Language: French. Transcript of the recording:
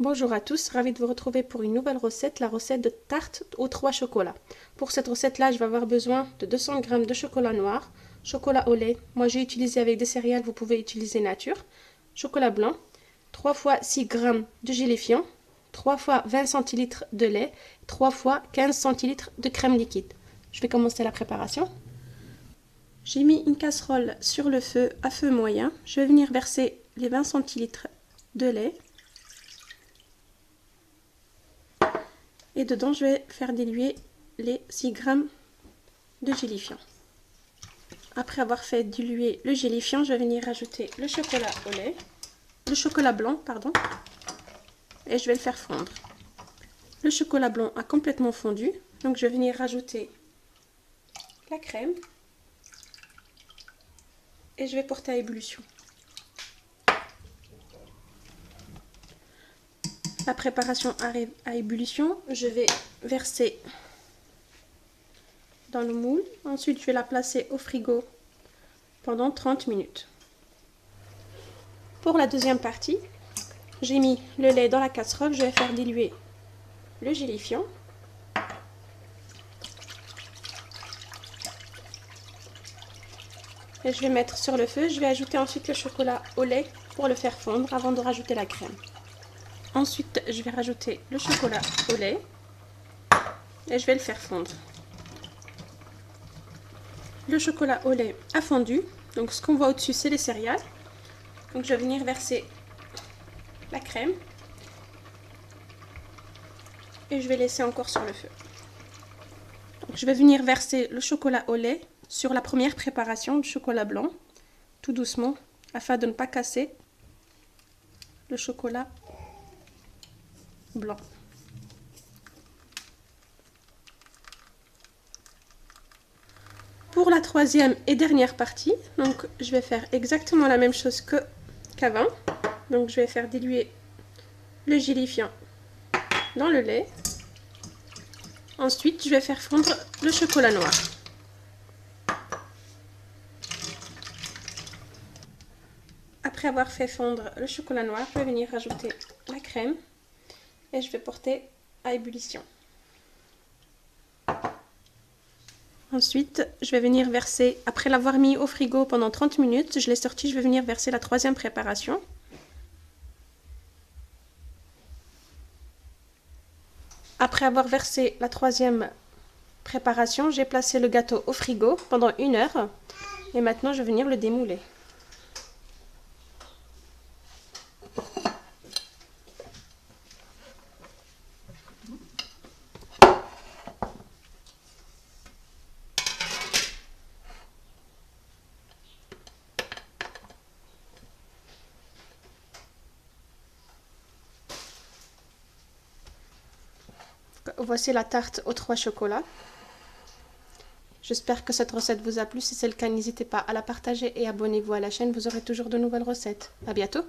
Bonjour à tous, ravie de vous retrouver pour une nouvelle recette, la recette de tarte aux 3 chocolats. Pour cette recette-là, je vais avoir besoin de 200 g de chocolat noir, chocolat au lait, moi j'ai utilisé avec des céréales, vous pouvez utiliser nature, chocolat blanc, 3 fois 6 g de gélifiant, 3 fois 20 centilitres de lait, 3 fois 15 centilitres de crème liquide. Je vais commencer la préparation. J'ai mis une casserole sur le feu à feu moyen. Je vais venir verser les 20 centilitres de lait. Et dedans, je vais faire diluer les 6 g de gélifiant. Après avoir fait diluer le gélifiant, je vais venir rajouter le chocolat au lait, le chocolat blanc, pardon, et je vais le faire fondre. Le chocolat blanc a complètement fondu, donc je vais venir rajouter la crème et je vais porter à ébullition. La préparation arrive à ébullition, je vais verser dans le moule. Ensuite, je vais la placer au frigo pendant 30 minutes. Pour la deuxième partie, j'ai mis le lait dans la casserole. Je vais faire diluer le gélifiant. Et je vais mettre sur le feu. Je vais ajouter ensuite le chocolat au lait pour le faire fondre avant de rajouter la crème. Ensuite, je vais rajouter le chocolat au lait et je vais le faire fondre. Le chocolat au lait a fondu, donc ce qu'on voit au-dessus, c'est les céréales. Donc je vais venir verser la crème et je vais laisser encore sur le feu. Donc je vais venir verser le chocolat au lait sur la première préparation du chocolat blanc, tout doucement, afin de ne pas casser le chocolat blanc. Pour la troisième et dernière partie, donc je vais faire exactement la même chose qu'avant. Donc je vais faire diluer le gélifiant dans le lait. Ensuite, je vais faire fondre le chocolat noir. Après avoir fait fondre le chocolat noir, je vais venir rajouter la crème et je vais porter à ébullition. Ensuite, je vais venir verser, après l'avoir mis au frigo pendant 30 minutes, je l'ai sorti, je vais venir verser la troisième préparation. Après avoir versé la troisième préparation, j'ai placé le gâteau au frigo pendant 1 heure et maintenant je vais venir le démouler. Voici la tarte aux 3 chocolats. J'espère que cette recette vous a plu. Si c'est le cas, n'hésitez pas à la partager et abonnez-vous à la chaîne. Vous aurez toujours de nouvelles recettes. À bientôt!